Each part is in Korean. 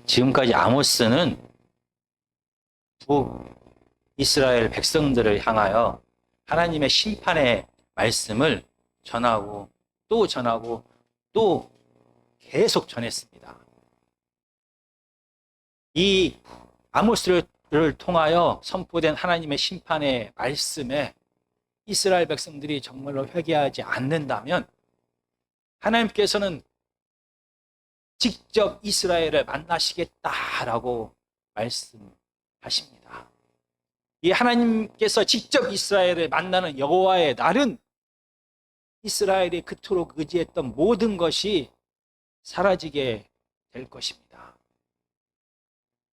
지금까지 아모스는 북이스라엘 백성들을 향하여 하나님의 심판의 말씀을 전하고 또 전하고 또 계속 전했습니다. 이 아모스를 통하여 선포된 하나님의 심판의 말씀에 이스라엘 백성들이 정말로 회개하지 않는다면 하나님께서는 직접 이스라엘을 만나시겠다라고 말씀하십니다. 이 하나님께서 직접 이스라엘을 만나는 여호와의 날은 이스라엘이 그토록 의지했던 모든 것이 사라지게 될 것입니다.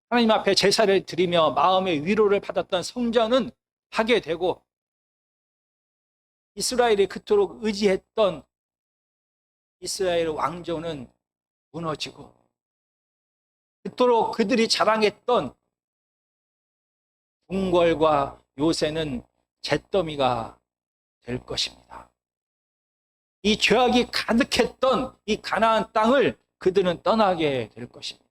하나님 앞에 제사를 드리며 마음의 위로를 받았던 성전은 파괴되고 이스라엘이 그토록 의지했던 이스라엘 왕조는 무너지고 그토록 그들이 자랑했던 궁궐과 요새는 잿더미가 될 것입니다. 이 죄악이 가득했던 이 가나안 땅을 그들은 떠나게 될 것입니다.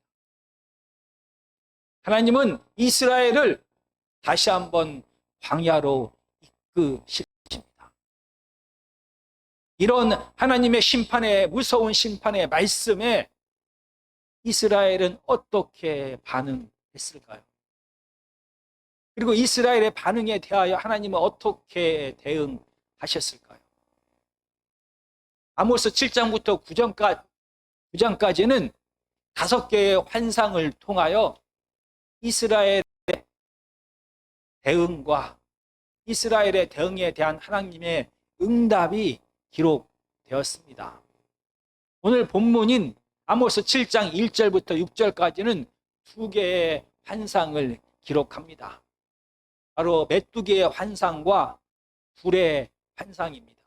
하나님은 이스라엘을 다시 한번 광야로 이끄실 것입니다. 이런 하나님의 심판의 무서운 심판의 말씀에 이스라엘은 어떻게 반응했을까요? 그리고 이스라엘의 반응에 대하여 하나님은 어떻게 대응하셨을까요? 아모스 7장부터 9장까지는 5개의 환상을 통하여 이스라엘의 대응과 이스라엘의 대응에 대한 하나님의 응답이 기록되었습니다. 오늘 본문인 아모스 7장 1절부터 6절까지는 2개의 환상을 기록합니다. 바로 메뚜기의 환상과 불의 환상입니다.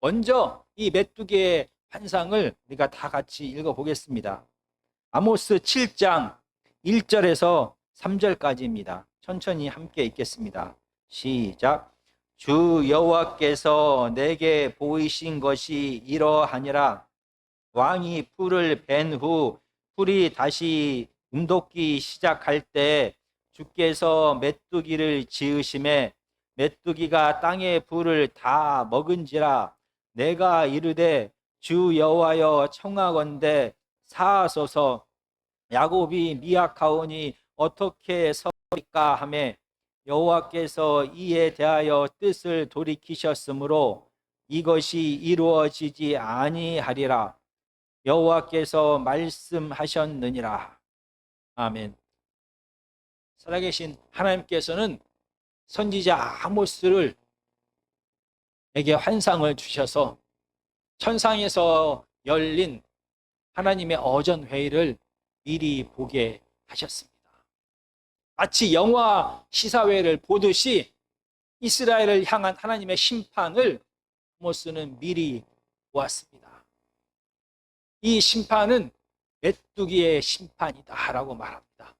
먼저 이 메뚜기의 환상을 우리가 다 같이 읽어보겠습니다. 아모스 7장 1절에서 3절까지입니다. 천천히 함께 읽겠습니다. 시작. 주 여호와께서 내게 보이신 것이 이러하니라. 왕이 풀을 벤 후 풀이 다시 움돋기 시작할 때 주께서 메뚜기를 지으심에 메뚜기가 땅의 풀을 다 먹은지라. 내가 이르되 주 여호와여 청하건대 사하소서. 야곱이 미약하오니 어떻게 서리까 하매 여호와께서 이에 대하여 뜻을 돌이키셨으므로 이것이 이루어지지 아니하리라. 여호와께서 말씀하셨느니라. 아멘. 살아계신 하나님께서는 선지자 아모스를 에게 환상을 주셔서 천상에서 열린 하나님의 어전회의를 미리 보게 하셨습니다. 마치 영화 시사회를 보듯이 이스라엘을 향한 하나님의 심판을 아모스는 미리 보았습니다. 이 심판은 메뚜기의 심판이다라고 말합니다.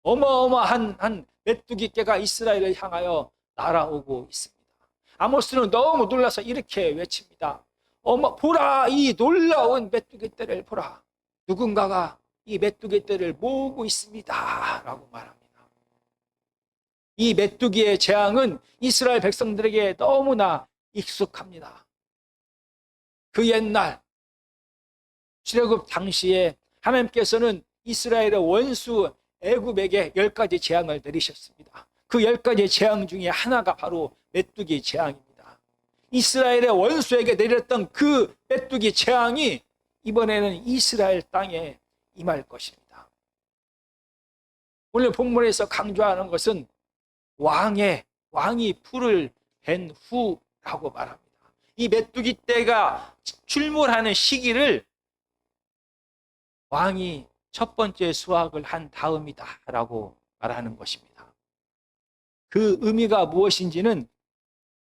어마어마한 메뚜기떼가 이스라엘을 향하여 날아오고 있습니다. 아모스는 너무 놀라서 이렇게 외칩니다. 보라, 이 놀라운 메뚜기떼를 보라. 누군가가 이 메뚜기떼를 모으고 있습니다 라고 말합니다. 이 메뚜기의 재앙은 이스라엘 백성들에게 너무나 익숙합니다. 그 옛날 출애굽 당시에 하나님께서는 이스라엘의 원수 애굽에게 10가지 재앙을 내리셨습니다. 그 10가지 재앙 중에 하나가 바로 메뚜기 재앙입니다. 이스라엘의 원수에게 내렸던 그 메뚜기 재앙이 이번에는 이스라엘 땅에 임할 것입니다. 오늘 본문에서 강조하는 것은 왕이 풀을 벤 후라고 말합니다. 이 메뚜기 떼가 출몰하는 시기를 왕이 첫 번째 수확을 한 다음이다 라고 말하는 것입니다. 그 의미가 무엇인지는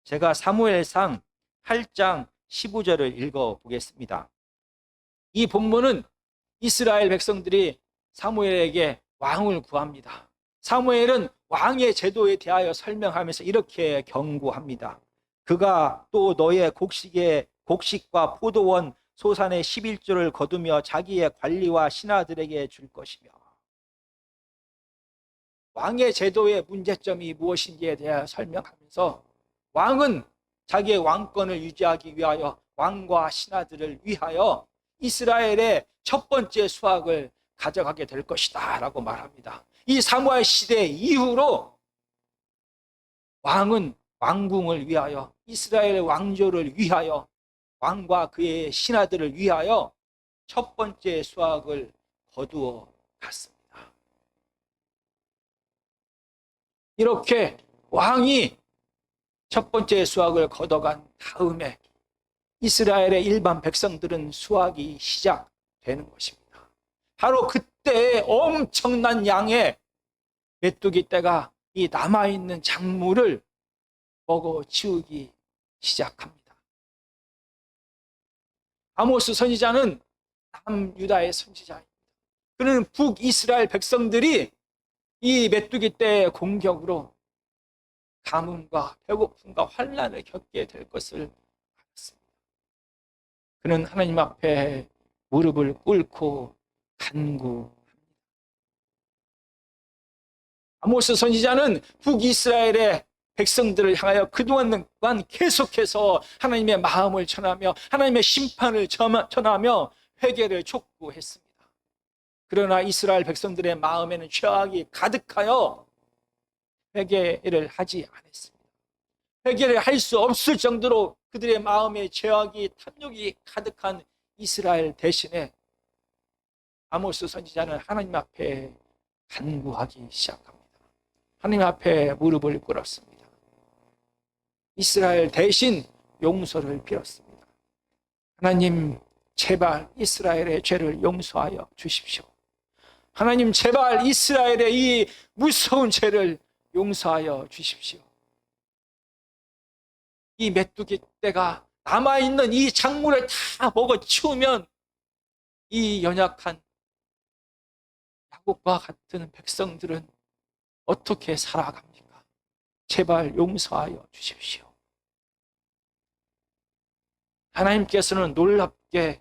제가 사무엘상 8장 15절을 읽어보겠습니다. 이 본문은 이스라엘 백성들이 사무엘에게 왕을 구합니다. 사무엘은 왕의 제도에 대하여 설명하면서 이렇게 경고합니다. 그가 또 너의 곡식과 포도원 소산의 11조를 거두며 자기의 관리와 신하들에게 줄 것이며. 왕의 제도의 문제점이 무엇인지에 대해 설명하면서 왕은 자기의 왕권을 유지하기 위하여 왕과 신하들을 위하여 이스라엘의 첫 번째 수확을 가져가게 될 것이다 라고 말합니다. 이 사무엘 시대 이후로 왕은 왕궁을 위하여, 이스라엘 왕조를 위하여, 왕과 그의 신하들을 위하여 첫 번째 수확을 거두어 갔습니다. 이렇게 왕이 첫 번째 수확을 거둬간 다음에 이스라엘의 일반 백성들은 수확이 시작되는 것입니다. 바로 그때 엄청난 양의 메뚜기 떼가 이 남아있는 작물을 먹어 치우기 시작합니다. 아모스 선지자는 남유다의 선지자입니다. 그는 북이스라엘 백성들이 이 메뚜기 떼의 공격으로 가뭄과 배고픔과 환난을 겪게 될 것을 알았습니다. 그는 하나님 앞에 무릎을 꿇고 간구합니다. 아모스 선지자는 북이스라엘의 백성들을 향하여 그동안 계속해서 하나님의 마음을 전하며 하나님의 심판을 전하며 회개를 촉구했습니다. 그러나 이스라엘 백성들의 마음에는 죄악이 가득하여 회개를 하지 않았습니다. 회개를 할 수 없을 정도로 그들의 마음에 죄악이 탐욕이 가득한 이스라엘 대신에 아모스 선지자는 하나님 앞에 간구하기 시작합니다. 하나님 앞에 무릎을 꿇었습니다. 이스라엘 대신 용서를 빌었습니다. 하나님, 제발 이스라엘의 죄를 용서하여 주십시오. 하나님, 제발 이스라엘의 이 무서운 죄를 용서하여 주십시오. 이 메뚜기 떼가 남아있는 이 작물을 다 먹어 치우면 이 연약한 야곱과 같은 백성들은 어떻게 살아갑니까? 제발 용서하여 주십시오. 하나님께서는 놀랍게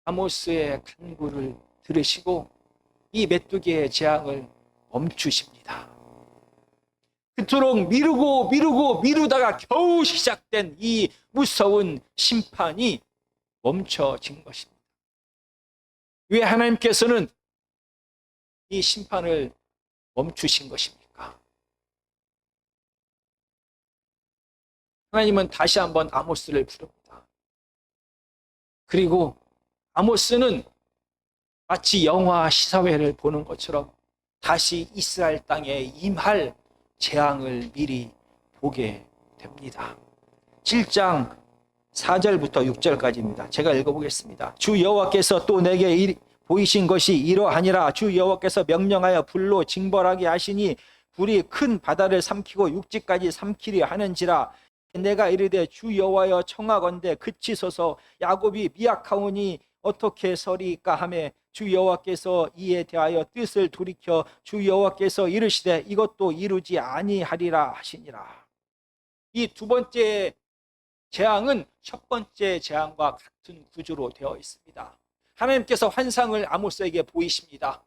아모스의 간구를 들으시고 이 메뚜기의 재앙을 멈추십니다. 그토록 미루다가 겨우 시작된 이 무서운 심판이 멈춰진 것입니다. 왜 하나님께서는 이 심판을 멈추신 것입니까? 하나님은 다시 한번 아모스를 부릅니다. 그리고 아모스는 마치 영화 시사회를 보는 것처럼 다시 이스라엘 땅에 임할 재앙을 미리 보게 됩니다. 7장 4절부터 6절까지입니다. 제가 읽어보겠습니다. 주 여호와께서 또 내게 보이신 것이 이러하니라. 주 여호와께서 명령하여 불로 징벌하게 하시니 불이 큰 바다를 삼키고 육지까지 삼키려 하는지라. 내가 이르되 주 여호와여 청하건대 그치소서. 야곱이 미약하오니 어떻게 서리까 하매 주 여호와께서 이에 대하여 뜻을 돌이켜 주 여호와께서 이르시되 이것도 이루지 아니하리라 하시니라. 이 두 번째 재앙은 첫 번째 재앙과 같은 구조로 되어 있습니다. 하나님께서 환상을 아모스에게 보이십니다.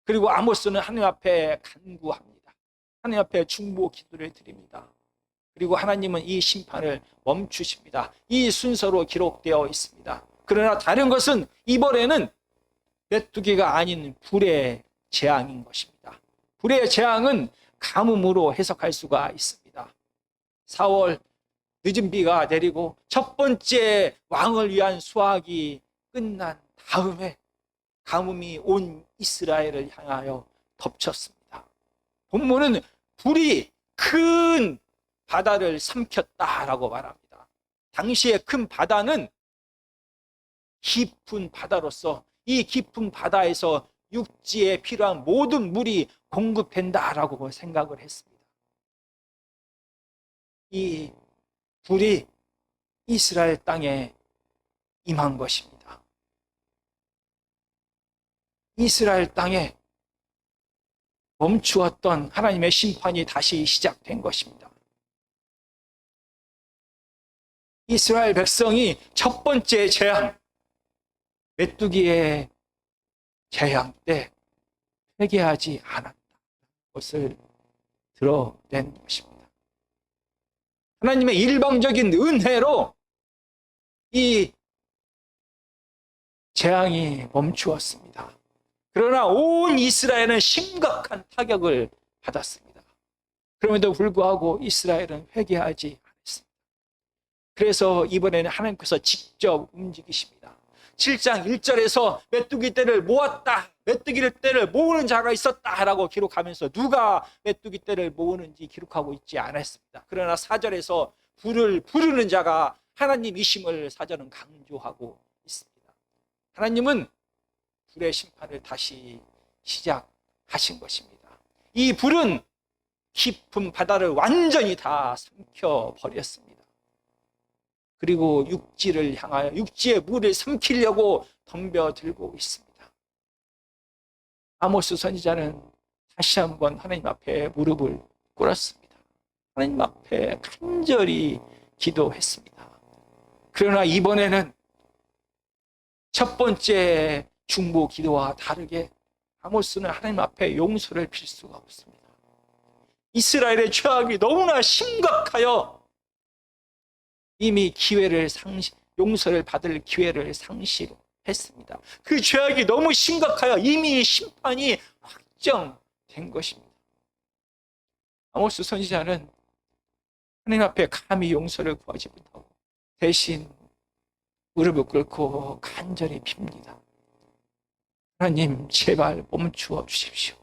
그리고 아모스는 하나님 앞에 간구합니다. 하나님 앞에 중보 기도를 드립니다. 그리고 하나님은 이 심판을 멈추십니다. 이 순서로 기록되어 있습니다. 그러나 다른 것은 이번에는 메뚜기가 아닌 불의 재앙인 것입니다. 불의 재앙은 가뭄으로 해석할 수가 있습니다. 4월 늦은 비가 내리고 첫 번째 왕을 위한 수확이 끝난 다음에 가뭄이 온 이스라엘을 향하여 덮쳤습니다. 본문은 불이 큰 바다를 삼켰다라고 말합니다. 당시에 큰 바다는 깊은 바다로서 이 깊은 바다에서 육지에 필요한 모든 물이 공급된다라고 생각을 했습니다. 이 불이 이스라엘 땅에 임한 것입니다. 이스라엘 땅에 멈추었던 하나님의 심판이 다시 시작된 것입니다. 이스라엘 백성이 첫 번째 재앙, 메뚜기의 재앙 때 회개하지 않았다. 것을 드러낸 것입니다. 하나님의 일방적인 은혜로 이 재앙이 멈추었습니다. 그러나 온 이스라엘은 심각한 타격을 받았습니다. 그럼에도 불구하고 이스라엘은 회개하지 않았습니다. 그래서 이번에는 하나님께서 직접 움직이십니다. 7장 1절에서 메뚜기 떼를 모았다, 메뚜기 떼를 모으는 자가 있었다 라고 기록하면서 누가 메뚜기 떼를 모으는지 기록하고 있지 않았습니다. 그러나 4절에서 불을 부르는 자가 하나님이심을 4절은 강조하고 있습니다. 하나님은 불의 심판을 다시 시작하신 것입니다. 이 불은 깊은 바다를 완전히 다 삼켜버렸습니다. 그리고 육지를 향하여 육지의 물을 삼키려고 덤벼들고 있습니다. 아모스 선지자는 다시 한번 하나님 앞에 무릎을 꿇었습니다. 하나님 앞에 간절히 기도했습니다. 그러나 이번에는 첫 번째 중보 기도와 다르게 아모스는 하나님 앞에 용서를 빌 수가 없습니다. 이스라엘의 죄악이 너무나 심각하여 이미 용서를 받을 기회를 상실했습니다. 그 죄악이 너무 심각하여 이미 심판이 확정된 것입니다. 아모스 선지자는 하나님 앞에 감히 용서를 구하지 못하고 대신 무릎을 꿇고 간절히 빕니다. 하나님, 제발 멈추어 주십시오.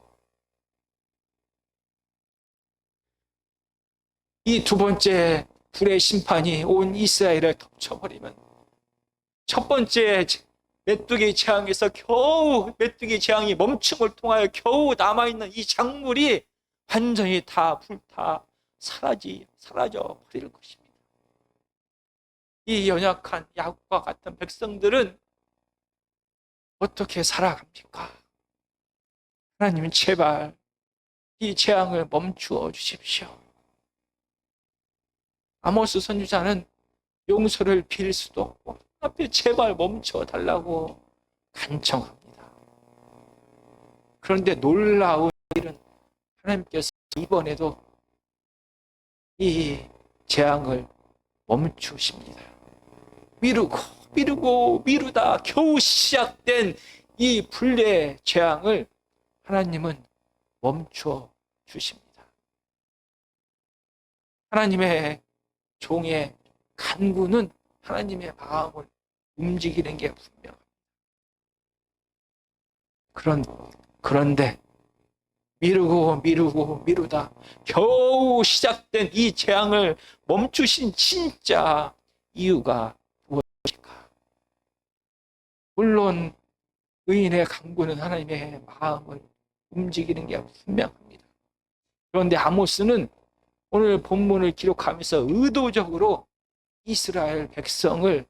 이 두 번째 불의 심판이 온 이스라엘을 덮쳐버리면 첫 번째 메뚜기 재앙에서 겨우 메뚜기 재앙이 멈춤을 통하여 겨우 남아있는 이 작물이 완전히 다 불타 사라져 버릴 것입니다. 이 연약한 야곱과 같은 백성들은 어떻게 살아갑니까? 하나님, 제발 이 재앙을 멈추어 주십시오. 아모스 선지자는 용서를 빌 수도 없고 앞에 제발 멈춰 달라고 간청합니다. 그런데 놀라운 일은 하나님께서 이번에도 이 재앙을 멈추십니다. 미루다 겨우 시작된 이 불의 재앙을 하나님은 멈춰 주십니다. 하나님의 종의 간구는 하나님의 마음을 움직이는 게 분명합니다. 그런데 미루다 겨우 시작된 이 재앙을 멈추신 진짜 이유가 무엇일까? 물론 의인의 간구는 하나님의 마음을 움직이는 게 분명합니다. 그런데 아모스는 오늘 본문을 기록하면서 의도적으로 이스라엘 백성을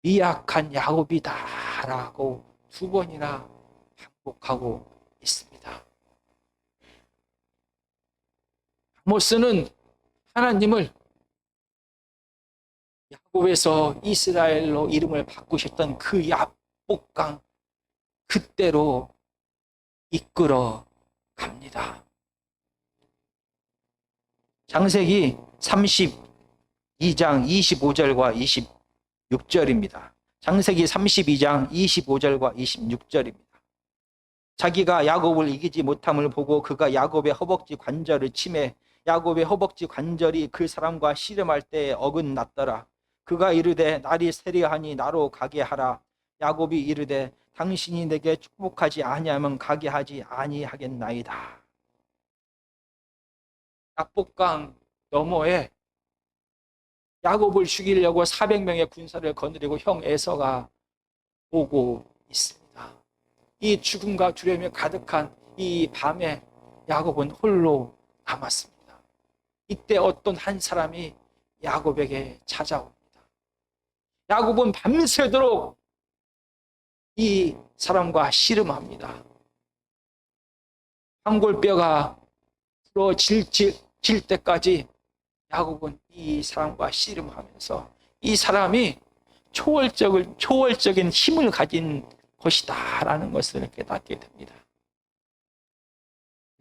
미약한 야곱이다라고 2번이나 반복하고 있습니다. 아모스는 하나님을 야곱에서 이스라엘로 이름을 바꾸셨던 그 야복강 그때로 이끌어 갑니다. 창세기 32장 25절과 26절입니다. 창세기 32장 25절과 26절입니다. 자기가 야곱을 이기지 못함을 보고 그가 야곱의 허벅지 관절을 치매 야곱의 허벅지 관절이 그 사람과 씨름할 때에 어긋났더라. 그가 이르되 날이 세려하니 나로 가게 하라. 야곱이 이르되 당신이 내게 축복하지 아니하면 가게 하지 아니하겠나이다. 야복강 너머에 야곱을 죽이려고 400명의 군사를 거느리고 형 에서가 오고 있습니다. 이 죽음과 두려움이 가득한 이 밤에 야곱은 홀로 남았습니다. 이때 어떤 한 사람이 야곱에게 찾아옵니다. 야곱은 밤새도록 이 사람과 씨름합니다. 한골뼈가 부러질 때까지 야곱은 이 사람과 씨름하면서 이 사람이 초월적인 힘을 가진 것이다 라는 것을 깨닫게 됩니다.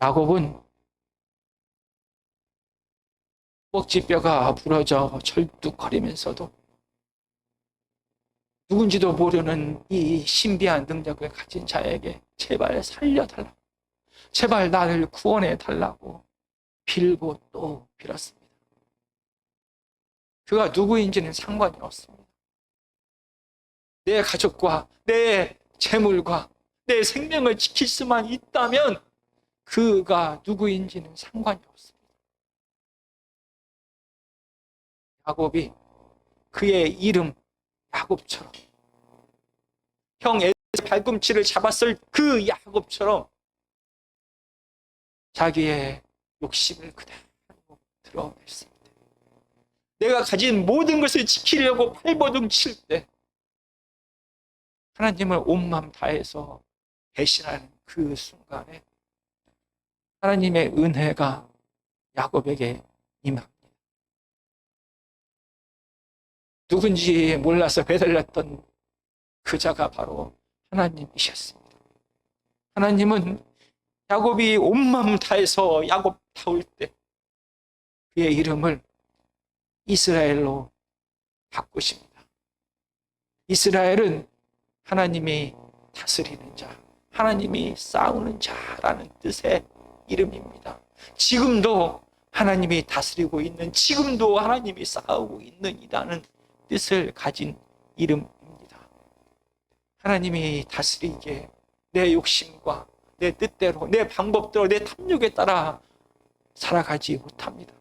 야곱은 허벅지뼈가 부러져 절뚝거리면서도 누군지도 모르는 이 신비한 능력을 가진 자에게 제발 살려달라고, 제발 나를 구원해 달라고 빌고 또 빌었습니다. 그가 누구인지는 상관이 없습니다. 내 가족과 내 재물과 내 생명을 지킬 수만 있다면 그가 누구인지는 상관이 없습니다. 야곱이 그의 이름 야곱처럼, 형 에서의 발꿈치를 잡았을 그 야곱처럼 자기의 욕심을 그대로 드러냈습니다. 내가 가진 모든 것을 지키려고 발버둥 칠 때 하나님을 온 마음 다해서 배신하는 그 순간에 하나님의 은혜가 야곱에게 임합니다. 누군지 몰라서 배달렸던 그 자가 바로 하나님이셨습니다. 하나님은 야곱이 온 마음 다해서 야곱다울 때 그의 이름을 이스라엘로 바꾸십니다. 이스라엘은 하나님이 다스리는 자, 하나님이 싸우는 자라는 뜻의 이름입니다. 지금도 하나님이 다스리고 있는, 지금도 하나님이 싸우고 있는 이라는 뜻을 가진 이름입니다. 하나님이 다스리기에 내 욕심과 내 뜻대로, 내 방법대로, 내 탐욕에 따라 살아가지 못합니다.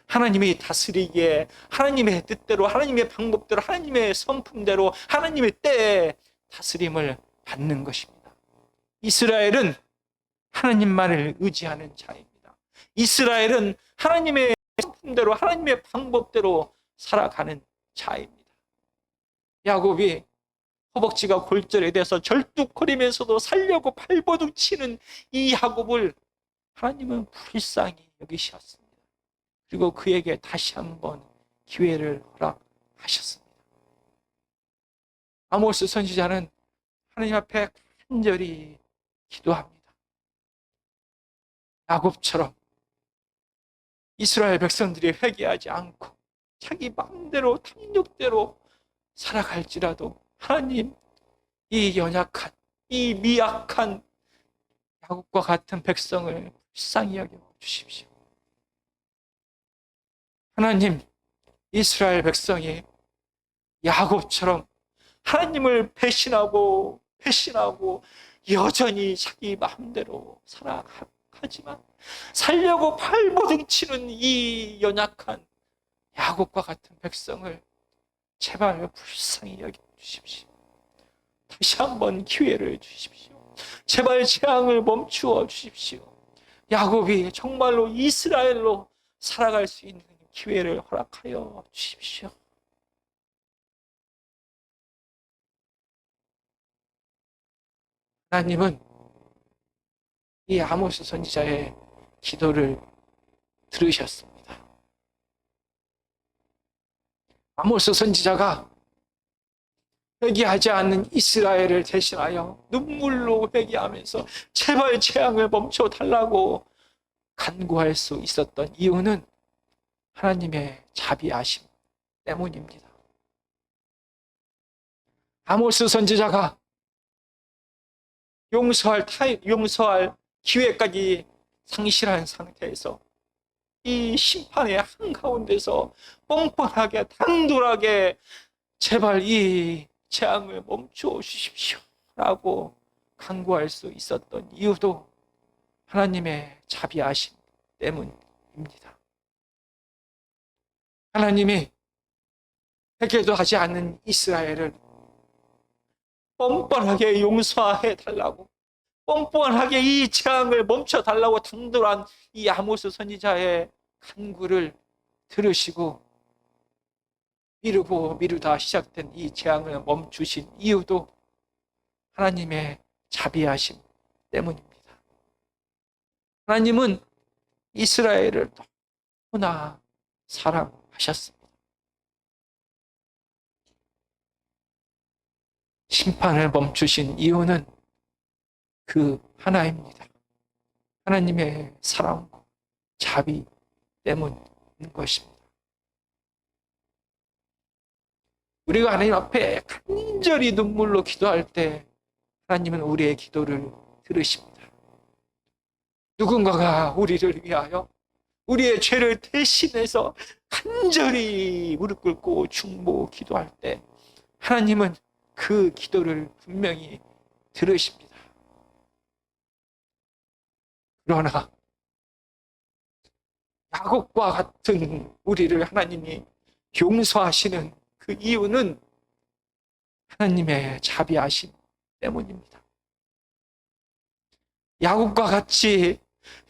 하나님이 다스리기에 하나님의 뜻대로, 하나님의 방법대로, 하나님의 성품대로, 하나님의 때에 다스림을 받는 것입니다. 이스라엘은 하나님만을 의지하는 자입니다. 이스라엘은 하나님의 성품대로, 하나님의 방법대로 살아가는 자입니다. 야곱이 허벅지가 골절이 돼서 절뚝거리면서도 살려고 발버둥 치는 이 야곱을 하나님은 불쌍히 여기셨습니다. 그리고 그에게 다시 한번 기회를 허락하셨습니다. 아모스 선지자는 하나님 앞에 간절히 기도합니다. 야곱처럼 이스라엘 백성들이 회개하지 않고 자기 마음대로 탐욕대로 살아갈지라도 하나님, 이 연약한, 이 미약한 야곱과 같은 백성을 불쌍히 여겨 주십시오. 하나님, 이스라엘 백성이 야곱처럼 하나님을 배신하고 여전히 자기 마음대로 살아가지만 살려고 발버둥 치는 이 연약한 야곱과 같은 백성을 제발 불쌍히 여겨주십시오. 다시 한번 기회를 주십시오. 제발 재앙을 멈추어 주십시오. 야곱이 정말로 이스라엘로 살아갈 수 있는 기회를 허락하여 주십시오. 하나님은 이 아모스 선지자의 기도를 들으셨습니다. 아모스 선지자가 회개하지 않는 이스라엘을 대신하여 눈물로 회개하면서 제발 재앙을 멈춰 달라고 간구할 수 있었던 이유는 하나님의 자비하심 때문입니다. 아모스 선지자가 용서할 기회까지 상실한 상태에서 이 심판의 한가운데서 뻔뻔하게 당돌하게 제발 이 재앙을 멈춰 주십시오 라고 간구할 수 있었던 이유도 하나님의 자비하심 때문입니다. 하나님이 회개도 하지 않는 이스라엘을 뻔뻔하게 용서해 달라고, 뻔뻔하게 이 재앙을 멈춰 달라고 당돌한 이 아모스 선지자의 간구를 들으시고 미루다 시작된 이 재앙을 멈추신 이유도 하나님의 자비하심 때문입니다. 하나님은 이스라엘을 너무나 사랑하셨습니다. 심판을 멈추신 이유는 그 하나입니다. 하나님의 사랑과 자비 때문인 것입니다. 우리가 하나님 앞에 간절히 눈물로 기도할 때 하나님은 우리의 기도를 들으십니다. 누군가가 우리를 위하여 우리의 죄를 대신해서 간절히 무릎 꿇고 중보 기도할 때 하나님은 그 기도를 분명히 들으십니다. 그러나 야곱과 같은 우리를 하나님이 용서하시는 그 이유는 하나님의 자비하심 때문입니다. 야곱과 같이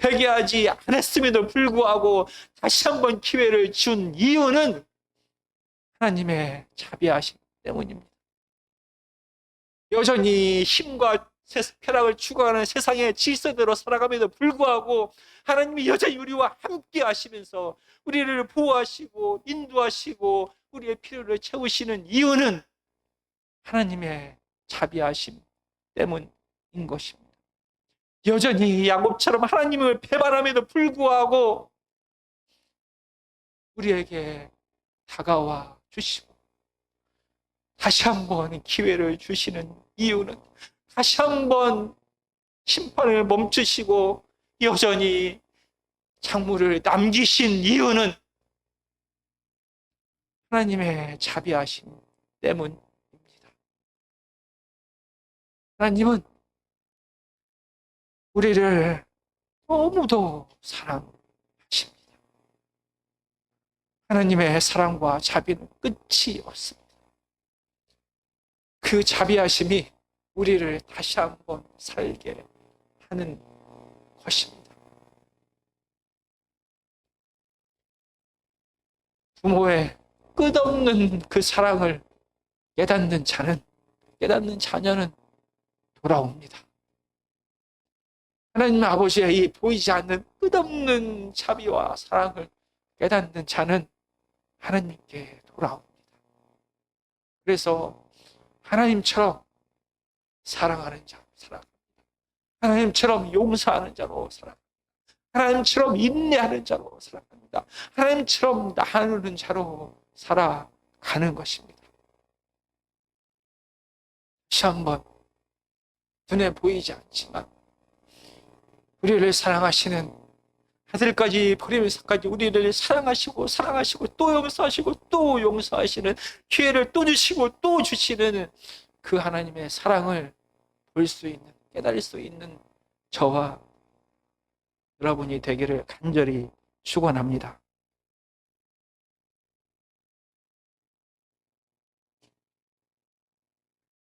회개하지 않았음에도 불구하고 다시 한번 기회를 준 이유는 하나님의 자비하심 때문입니다. 여전히 힘과 쾌락을 추구하는 세상의 질서대로 살아감에도 불구하고 하나님이 여전히 우리와 함께 하시면서 우리를 보호하시고 인도하시고 우리의 필요를 채우시는 이유는 하나님의 자비하심 때문인 것입니다. 여전히 야곱처럼 하나님을 배반함에도 불구하고 우리에게 다가와 주시고 다시 한번 기회를 주시는 이유는 다시 한번 심판을 멈추시고 여전히 창물을 남기신 이유는 하나님의 자비하심 때문입니다. 하나님은 우리를 너무도 사랑하십니다. 하나님의 사랑과 자비는 끝이 없습니다. 그 자비하심이 우리를 다시 한번 살게 하는 것입니다. 부모의 끝없는 그 사랑을 깨닫는 자녀는 돌아옵니다. 하나님 아버지의 이 보이지 않는 끝없는 자비와 사랑을 깨닫는 자는 하나님께 돌아옵니다. 그래서 하나님처럼 사랑하는 자로 살아갑니다. 하나님처럼 용서하는 자로 살아갑니다. 하나님처럼 인내하는 자로 살아갑니다. 하나님처럼 나누는 자로 살아가는 것입니다. 다시 한번 눈에 보이지 않지만 우리를 사랑하시는 아들까지 버리면서까지 우리를 사랑하시고 또 용서하시고 또 용서하시는 기회를 또 주시고 또 주시는 그 하나님의 사랑을 볼 수 있는, 깨달을 수 있는 저와 여러분이 되기를 간절히 축원합니다.